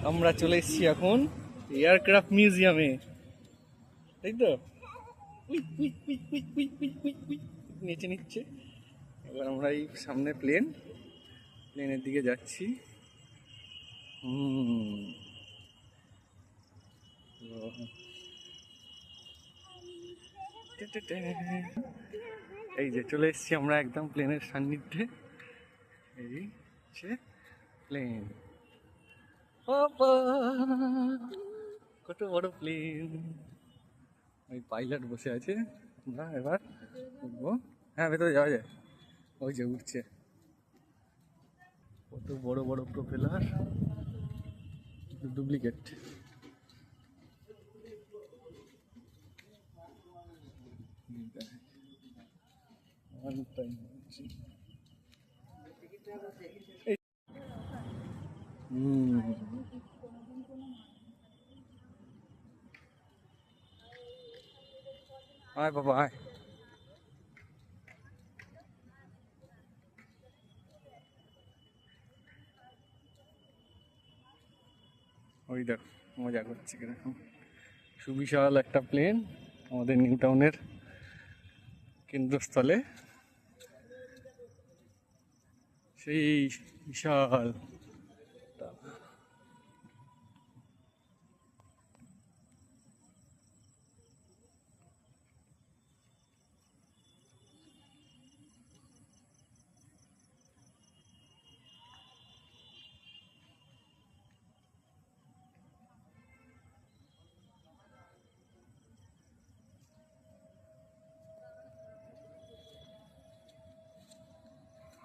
আমরা চলে এসেছি এখন এয়ারক্রাফট মিউজিয়ামে, তাই তো? নিচে নিচ্ছে। এবার আমরা এই সামনে প্লেনের দিকে যাচ্ছি। এই যে চলে এসেছি আমরা একদম প্লেনের সান্নিধ্যে। এই হচ্ছে প্লেন। কত বড় প্লেন! ওই পাইলট বসে আছে, আমরা এবার উঠবো। হ্যাঁ, ভেতরে যাওয়া যায়। ওই যে উঠছে, কত বড় বড় প্রোপেলার, ডুপ্লিকেট। আয় বাবা আয়। ওই দেখ মজা করছে কিরকম সুবিশাল একটা প্লেন আমাদের নিউ টাউনের কেন্দ্রস্থলে, সেই বিশাল।